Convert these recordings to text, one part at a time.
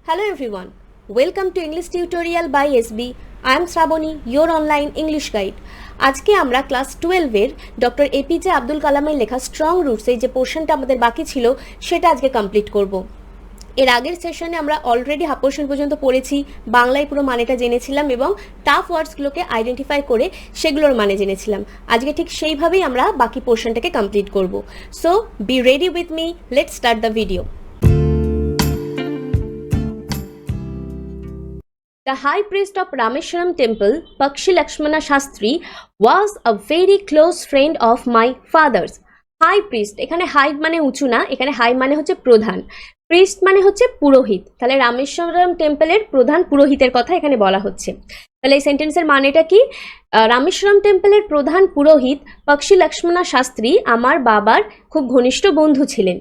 Hello everyone, welcome to English Tutorial by SB. I am Sravani, your online English guide. আজকে আমরা class 12 এর doctor APJ Abdul কালামের লেখা strong roots এই যে পোর্শনটা আমাদের বাকি ছিল সেটা আজকে কমপ্লিট করব। এর আগের সেশনে আমরা অলরেডি হাফ পোর্শন পর্যন্ত পড়েছি, বাংলায় পুরো মানেটা জেনেছিলাম এবং টাফ ওয়ার্ডসগুলোকে আইডেন্টিফাই করে সেগুলোর মানে জেনেছিলাম। আজকে ঠিক সেইভাবেই আমরা বাকি পোর্শনটাকে কমপ্লিট করব। So be ready with me, let's start the video. The high priest of Rameshwaram temple, Pakshi Lakshmana Shastri, was a very close friend of my father's. High priest, এখানে হাই মানে উঁচু না, এখানে হাই মানে হচ্ছে প্রধান, priest মানে হচ্ছে পুরোহিত। তাহলে রামেশ্বরম টেম্পলের প্রধান পুরোহিতের কথা এখানে বলা হচ্ছে। তাহলে এই সেন্টেন্সের মানেটা কি? রামেশ্বরম টেম্পলের প্রধান পুরোহিত পক্ষী লক্ষ্মণা শাস্ত্রী আমার বাবার খুব ঘনিষ্ঠ বন্ধু ছিলেন।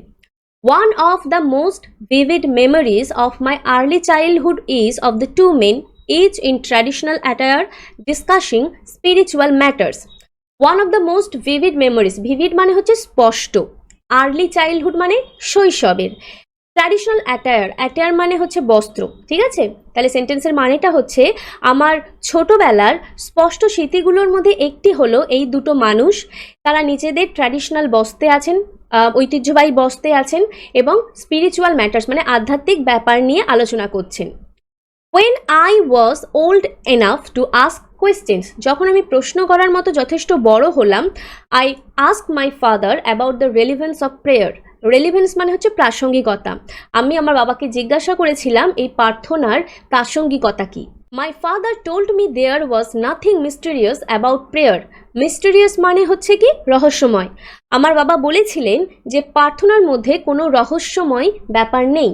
One of the most vivid memories of my early childhood is of the two men, each in traditional attire, discussing spiritual matters. One of the most vivid memories, vivid মানে হচ্ছে স্পষ্ট, early childhood মানে শৈশবের, traditional attire, attire মানে হচ্ছে বস্ত্র, ঠিক আছে? তাহলে সেন্টেন্সের মানেটা হচ্ছে আমার ছোটবেলার স্পষ্ট স্মৃতিগুলোর মধ্যে একটি হলো এই দুটো মানুষ, তারা নিজেদের ট্র্যাডিশনাল বস্ত্রে আছেন, ঐতিহ্যবাহী বস্ত্রে আছেন এবং স্পিরিচুয়াল ম্যাটার্স মানে আধ্যাত্মিক ব্যাপার নিয়ে আলোচনা করছেন। When I was old enough to ask questions, যখন আমি প্রশ্ন করার মতো যথেষ্ট বড় হলাম, I asked my father about the relevance of prayer. Relevance মানে হচ্ছে প্রাসঙ্গিকতা। আমি আমার বাবাকে জিজ্ঞাসা করেছিলাম এই প্রার্থনার প্রাসঙ্গিকতা কি। My father told me there was nothing mysterious about prayer. Mysterious মানে হচ্ছে কি রহস্যময়। আমার বাবা বলেছিলেন যে প্রার্থনার মধ্যে কোনো রহস্যময় ব্যাপার নেই।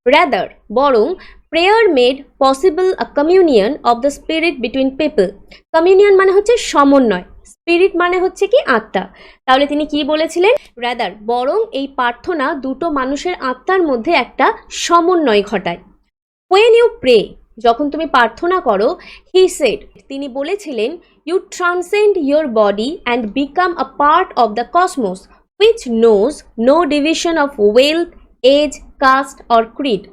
Rather, বরং prayer made possible a communion of the spirit between people. Communion মানে হচ্ছে সমন্বয়, স্পিরিট মানে হচ্ছে কি আত্মা। তাহলে তিনি কি বলেছিলেন? রাদার, বরং এই প্রার্থনা দুটো মানুষের আত্মার মধ্যে একটা সমন্বয় ঘটায়। When you pray, যখন তুমি প্রার্থনা করো, he said, তিনি বলেছিলেন, you transcend your body and become a part of the cosmos which knows no division of wealth, age, caste or creed.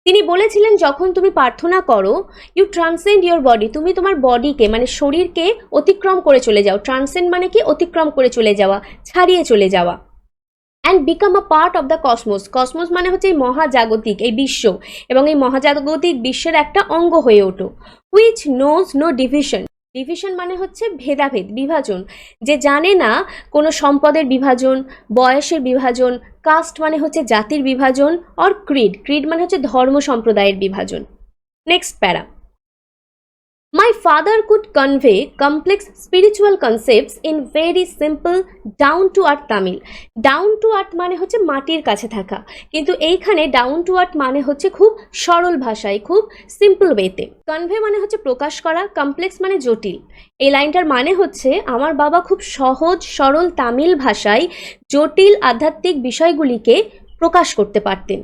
তিনি বলেছিলেন যখন তুমি প্রার্থনা করো, ইউ ট্রান্সেন্ড ইয়োর বডি, তুমি তোমার বডিকে মানে শরীরকে অতিক্রম করে চলে যাও। ট্রান্সেন্ড মানে কি অতিক্রম করে চলে যাওয়া, ছাড়িয়ে চলে যাওয়া। And become a part of the Cosmos, Cosmos মানে হচ্ছে এই মহাজাগতিক এই বিশ্ব এবং এই মহাজাগতিক বিশ্বের একটা অঙ্গ হয়ে ওঠো। Which knows no division, division মানে হচ্ছে ভেদাভেদ, বিভাজন, যে জানে না কোনো সম্পদের বিভাজন, বয়সের বিভাজন, কাস্ট মানে হচ্ছে জাতির বিভাজন, অর ক্রিড, ক্রিড মানে হচ্ছে ধর্ম সম্প্রদায়ের বিভাজন। নেক্সট প্যারা, My father could convey complex spiritual concepts in very simple down to earth Tamil. Down to earth মানে হচ্ছে মাটির কাছে থাকা, কিন্তু এইখানে ডাউন টু আর্থ মানে হচ্ছে খুব সরল ভাষায়, খুব সিম্পল ওয়েতে। কনভে মানে হচ্ছে প্রকাশ করা, কমপ্লেক্স মানে জটিল। এই লাইনটার মানে হচ্ছে আমার বাবা খুব সহজ সরল তামিল ভাষায় জটিল আধ্যাত্মিক বিষয়গুলিকে প্রকাশ করতে পারতেন।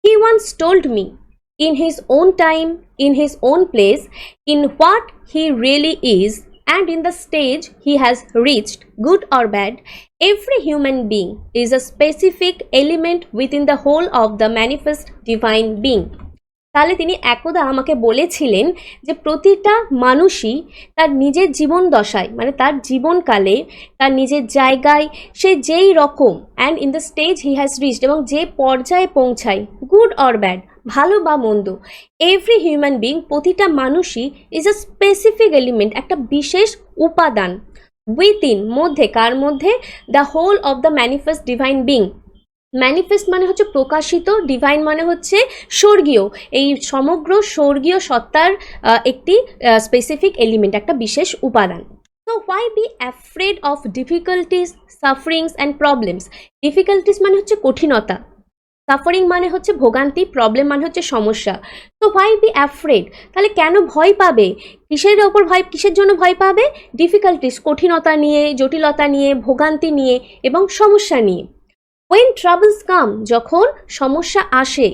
He once told me, in his own time, in his own place, in what he really is, and in the stage he has reached, good or bad, every human being is a specific element within the whole of the manifest divine being. তাহলে তিনি একদা আমাকে বলেছিলেন যে প্রতিটা মানুষই তার নিজের জীবন দশায় মানে তার জীবনকালে তার নিজের জায়গায় সে যেই রকম and in the stage he has reached এবং যে পর্যায়ে পৌঁছায়, গুড অর ব্যাড, ভালো বা মন্দ, এভরি হিউম্যান বিং প্রতিটা মানুষই ইজ আ স্পেসিফিক এলিমেন্ট, একটা বিশেষ উপাদান, উইথিন মধ্যে, কার মধ্যে? The whole of the manifest divine being. Manifest মানে হচ্ছে প্রকাশিত, ডিভাইন মানে হচ্ছে স্বর্গীয়, এই সমগ্র স্বর্গীয় সত্তার একটি স্পেসিফিক এলিমেন্ট, একটা বিশেষ উপাদান। So why be afraid of difficulties, sufferings and problems? Difficulties মানে হচ্ছে কঠিনতা, সাফারিং মানে হচ্ছে ভোগান্তি, প্রবলেম মানে হচ্ছে সমস্যা। তো হোয়াই বি অ্যাফ্রেড, তাহলে কেন ভয় পাবে? কিসের ওপর ভয়, কিসের জন্য ভয় পাবে? ডিফিকাল্টিস, কঠিনতা নিয়ে, জটিলতা নিয়ে, ভোগান্তি নিয়ে এবং সমস্যা নিয়ে। When troubles come, যখন সমস্যা আসে,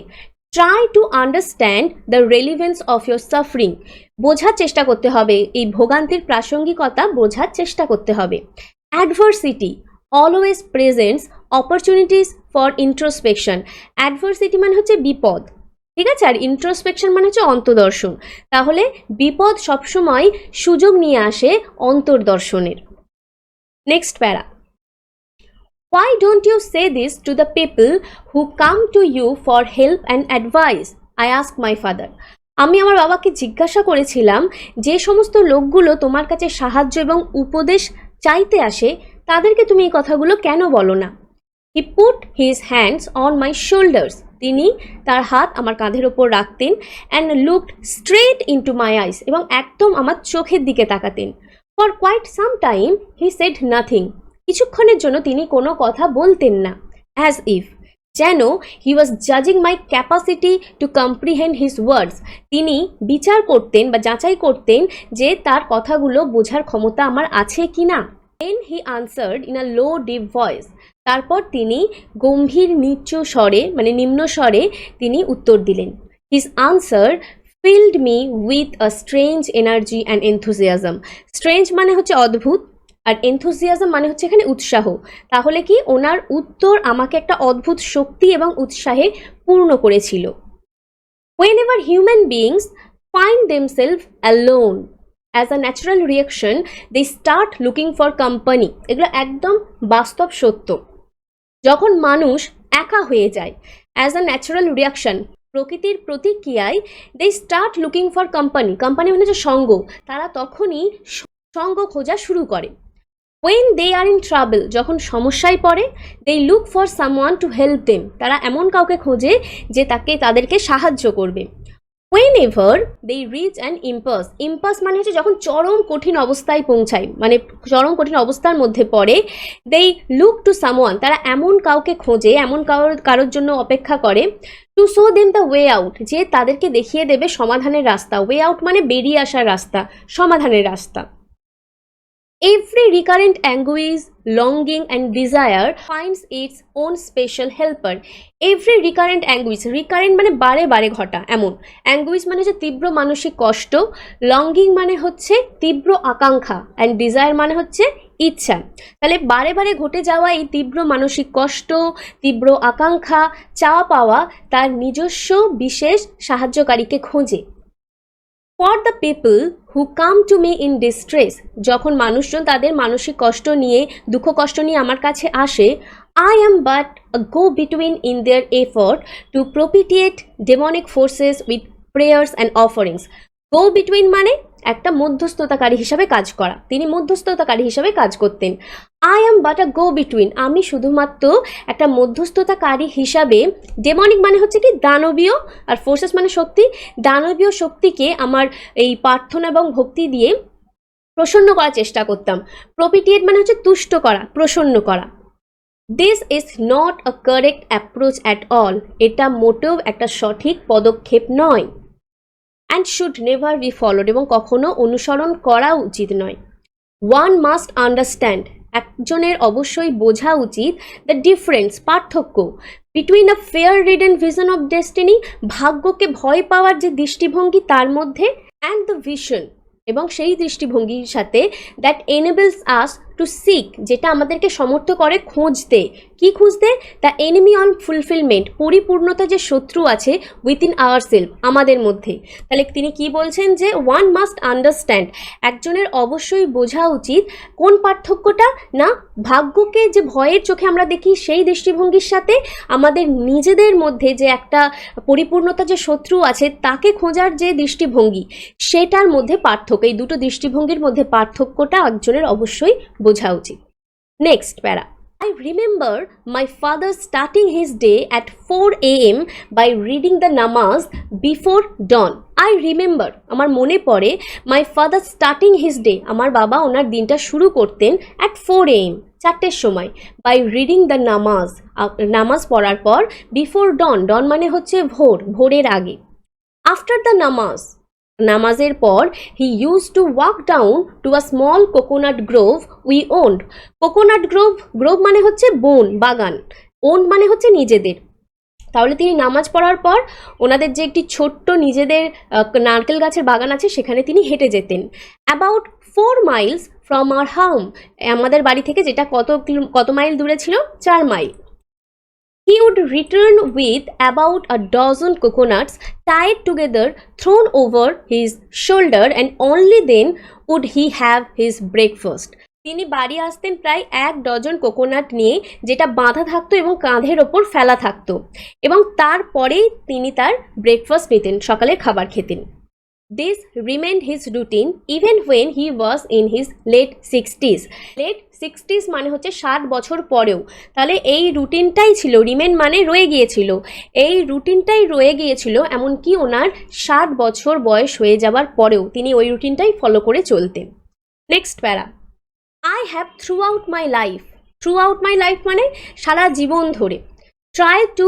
try to understand the relevance of your suffering. বোঝার চেষ্টা করতে হবে, এই ভোগান্তির প্রাসঙ্গিকতা বোঝার চেষ্টা করতে হবে। Adversity always presents opportunities for introspection. Adversity মানে হচ্ছে বিপদ, ঠিক আছে, আর ইন্ট্রোস্পেকশন মানে হচ্ছে অন্তর্দর্শন। তাহলে বিপদ সবসময় সুযোগ নিয়ে আসে অন্তর্দর্শনের। Next para, why don't you say this to the people who come to you for help and advice? I asked my father. আমি আমার বাবাকে জিজ্ঞাসা করেছিলাম, যে সমস্ত লোকগুলো তোমার কাছে সাহায্য এবং উপদেশ চাইতে আসে তাদেরকে তুমি এই কথাগুলো কেন বলো না? He put his hands on my shoulders. তিনি তার হাত আমার কাঁধের ওপর রাখতেন and looked straight into my eyes. এবং একদম আমার চোখের দিকে তাকাতেন। For quite some time he said nothing. কিছুক্ষণের জন্য তিনি কোনো কথা বলতেন না। As if, যেন he was judging my capacity to comprehend his words. তিনি বিচার করতেন বা যাচাই করতেন যে তার কথাগুলো বোঝার ক্ষমতা আমার আছে কি না। Then he answered in a low deep voice. তারপর তিনি গম্ভীর নিচু স্বরে মানে নিম্ন স্বরে তিনি উত্তর দিলেন। His answer filled me with a strange energy and enthusiasm. Strange মানে হচ্ছে অদ্ভুত, আর enthusiasm মানে হচ্ছে এখানে উৎসাহ। তাহলে কি, ওনার উত্তর আমাকে একটা অদ্ভুত শক্তি এবং উৎসাহে পূর্ণ করেছিল। Whenever human beings find themselves alone, as a natural reaction, they start looking for company. এগুলো একদম বাস্তব সত্য। যখন মানুষ একা হয়ে যায়, অ্যাজ আ ন্যাচারাল রিয়াকশন, প্রকৃতির প্রতিক্রিয়ায়, they start looking for company. Company মানে হচ্ছে সঙ্গ। তারা তখনই সঙ্গ খোঁজা শুরু করে। When they are in trouble, যখন সমস্যায় পড়ে, they look for someone to help them. তারা এমন কাউকে খোঁজে যে তাদেরকে সাহায্য করবে। Whenever they reach an impasse, impasse মানে হচ্ছে যখন চরম কঠিন অবস্থায় পৌঁছায়, মানে চরম কঠিন অবস্থার মধ্যে পড়ে, they look to someone, তারা এমন কাউকে খোঁজে, এমন কারোর জন্য অপেক্ষা করে, to show them the way out, যে তাদেরকে দেখিয়ে দেবে সমাধানের রাস্তা। way out মানে বেরিয়ে আসার রাস্তা, সমাধানের রাস্তা। Every recurrent anguish, longing and desire finds its own special helper. Every recurrent anguish, recurrent মানে বারে বারে ঘটা এমন, anguish মানে হচ্ছে তীব্র মানসিক কষ্ট, longing মানে হচ্ছে তীব্র আকাঙ্ক্ষা, and desire মানে হচ্ছে ইচ্ছা। তাহলে বারে বারে ঘটে যাওয়া এই তীব্র মানসিক কষ্ট, তীব্র আকাঙ্ক্ষা, চাওয়া পাওয়া তার নিজস্ব বিশেষ সাহায্যকারীকে খোঁজে। For the people who come to me in distress, যখন মানুষজন তাদের মানসিক কষ্ট নিয়ে, দুঃখ কষ্ট নিয়ে আমার কাছে আসে, I am but a go-between in their effort to propitiate demonic forces with prayers and offerings. Go-between মানে একটা মধ্যস্থতাকারী হিসাবে কাজ করা। তিনি মধ্যস্থতাকারী হিসাবে কাজ করতেন। I am but a go-between, আমি শুধুমাত্র একটা মধ্যস্থতাকারী হিসাবে। ডেমনিক মানে হচ্ছে কি দানবীয়, আর ফোর্সেস মানে শক্তি। দানবীয় শক্তিকে আমার এই প্রার্থনা এবং ভক্তি দিয়ে প্রসন্ন করার চেষ্টা করতাম। প্রপিটিয়েট মানে হচ্ছে তুষ্ট করা, প্রসন্ন করা। This is not a correct approach at all. এটা মোটেও একটা সঠিক পদক্ষেপ নয়। And should never be followed, এবং কখনো অনুসরণ করা উচিত নয়। One must understand, একজনের অবশ্যই বোঝা উচিত, the difference, পার্থক্য, between a fear ridden vision of destiny, ভাগ্যকে ভয় পাওয়ার যে দৃষ্টিভঙ্গি তার মধ্যে, and the vision, এবং সেই দৃষ্টিভঙ্গির সাথে that enables us to seek, যেটা আমাদেরকে সমর্থ করে খুঁজতে। কি খুঁজতে? দ্য এনিমি অন ফুলফিলমেন্ট, পরিপূর্ণতা যে শত্রু আছে উইথিন আওয়ার সেলফ, আমাদের মধ্যে। তাহলে তিনি কি বলছেন যে ওয়ান মাস্ট আন্ডারস্ট্যান্ড, একজনের অবশ্যই বোঝা উচিত কোন পার্থক্যটা, না ভাগ্যকে যে ভয়ের চোখে আমরা দেখি সেই দৃষ্টিভঙ্গির সাথে আমাদের নিজেদের মধ্যে যে একটা পরিপূর্ণতা যে শত্রু আছে তাকে খোঁজার যে দৃষ্টিভঙ্গি, সেটার মধ্যে পার্থক্য। এই দুটো দৃষ্টিভঙ্গির মধ্যে পার্থক্যটা একজনের অবশ্যই বোঝা উচিত। নেক্সট প্যারা, I remember my father starting his day at 4 AM by reading the namaz before dawn. I remember, আমার মনে পড়ে, my father starting his day, আমার বাবা ওনার দিনটা শুরু করতেন at 4 AM, 4টের সময়, by reading the namaz, নামাজ পড়ার পর, before dawn, dawn মানে হচ্ছে ভোর, ভোরের আগে। After the namaz, নামাজের পর, he used to walk down to a small coconut grove we owned. Coconut Grove, Grove মানে হচ্ছে বন, বাগান, ওন্ড মানে হচ্ছে নিজেদের। তাহলে তিনি নামাজ পড়ার পর ওনাদের যে একটি ছোট্ট নিজেদের নারকেল গাছের বাগান আছে সেখানে তিনি হেঁটে যেতেন। About 4 miles from our home, আমাদের বাড়ি থেকে যেটা কত মাইল দূরে ছিল? 4 mile. He would return with about a dozen coconuts tied together, thrown over his shoulder, and only then would he have his breakfast. তিনি বাড়ি আসতেন প্রায় 1 ডজন কোকোনাট নিয়ে, যেটা বাঁধা থাকতো এবং কাঁধের ওপর ফেলা থাকতো, এবং তারপরেই তিনি তার ব্রেকফাস্ট নিতেন, সকালের খাবার খেতেন। This remained his routine even when he was in his late 60s. Late 60s মানে হচ্ছে 60 বছর পরেও। তাহলে এই রুটিনটাই ছিল, রিমেন মানে রয়ে গিয়েছিল, এই রুটিনটাই রয়ে গিয়েছিল এমনকি ওনার 60 বছর বয়স হয়ে যাবার পরেও তিনি ওই রুটিনটাই ফলো করে চলতেন। নেক্সট প্যারা, I have throughout my life মানে সারা জীবন ধরে, try to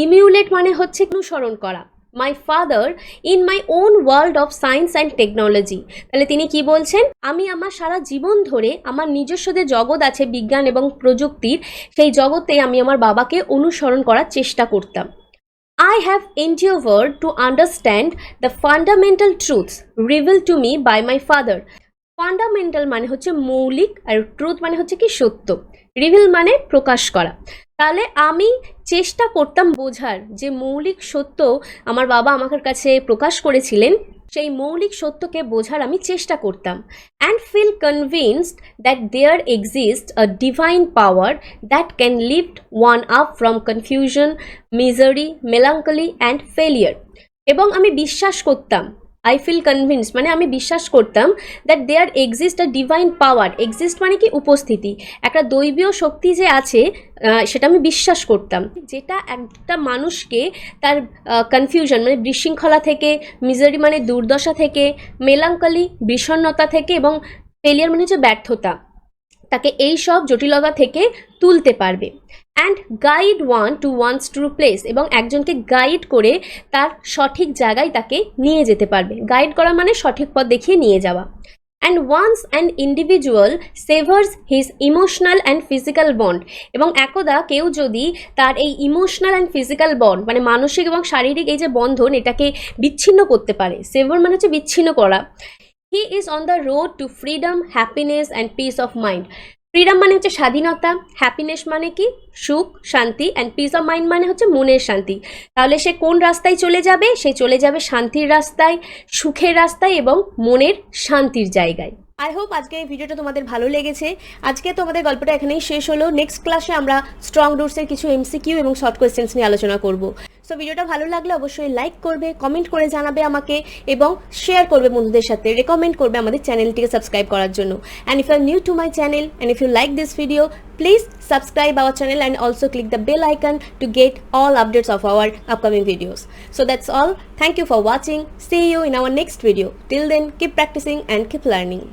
emulate মানে হচ্ছে অনুসরণ করা, my father in my own world of science and technology. তাহলে তিনি কি বলছেন, আমি আমার সারা জীবন ধরে আমার নিজস্ব যে জগৎ আছে বিজ্ঞান এবং প্রযুক্তির, সেই জগতে আমি আমার বাবাকে অনুসরণ করার চেষ্টা করতাম। I have endeavored to understand the fundamental truths revealed to me by my father. Fundamental মানে হচ্ছে মৌলিক, আর ট্রুথ মানে হচ্ছে কি সত্য, রিভিল মানে প্রকাশ করা। তাহলে আমি চেষ্টা করতাম বোঝার যে মৌলিক সত্য আমার বাবা আমার কাছে প্রকাশ করেছিলেন, সেই মৌলিক সত্যকে বোঝার আমি চেষ্টা করতাম। And feel convinced that there exist a divine power that can lift one up from confusion, misery, melancholy and failure. এবং আমি বিশ্বাস করতাম, আই ফিল কনভিন্স মানে আমি বিশ্বাস করতাম, that there exist a divine power, exist মানে কি উপস্থিতি, একটা দৈবীয় শক্তি যে আছে সেটা আমি বিশ্বাস করতাম, যেটা একটা মানুষকে তার কনফিউশন মানে বিশৃঙ্খলা থেকে, মিজারি মানে দুর্দশা থেকে, মেলাঙ্কলি বিষণ্ণতা থেকে, এবং ফেলিয়ার মানে হচ্ছে ব্যর্থতা, তাকে এই সব জটিলতা থেকে তুলতে পারবে। And guide one to one's true place, এবং একজনকে গাইড করে তার সঠিক জায়গায় তাকে নিয়ে যেতে পারবে। গাইড করা মানে সঠিক পথ দেখিয়ে নিয়ে যাওয়া। And once an individual severs his emotional and physical bond, এবং একদা কেউ যদি তার এই ইমোশনাল অ্যান্ড ফিজিক্যাল বন্ড মানে মানসিক এবং শারীরিক এই যে বন্ধন, এটাকে বিচ্ছিন্ন করতে পারে, সেভার মানে হচ্ছে বিচ্ছিন্ন করা। He is on the road two freedom, happiness and piece of mind. Freedom মানে হচ্ছে স্বাধীনতা, হ্যাপিনেস মানে কি সুখ শান্তি, অ্যান্ড পিস অফ মাইন্ড মানে হচ্ছে মনের শান্তি। তাহলে সে কোন রাস্তায় চলে যাবে, সে চলে যাবে শান্তির রাস্তায়, সুখের রাস্তায় এবং মনের শান্তির জায়গায়। আই হোপ আজকে এই ভিডিওটা তোমাদের ভালো লেগেছে। আজকে তোমাদের গল্পটা এখানেই শেষ হলো। নেক্সট ক্লাসে আমরা স্ট্রং রুটসের কিছু এমসিকিউ এবং শর্ট কোয়েশ্চেন্স নিয়ে আলোচনা করব। সো ভিডিওটা ভালো লাগলে অবশ্যই লাইক করবে, কমেন্ট করে জানাবে আমাকে, এবং শেয়ার করবে বন্ধুদের সাথে, রেকমেন্ড করবে আমাদের চ্যানেলটিকে সাবস্ক্রাইব করার জন্য। And if you are new to my channel and if you like this video, please subscribe our channel and also click the bell icon to get all updates of our upcoming videos. So that's all. Thank you for watching. See you in our next video. Till then, keep practicing and keep learning.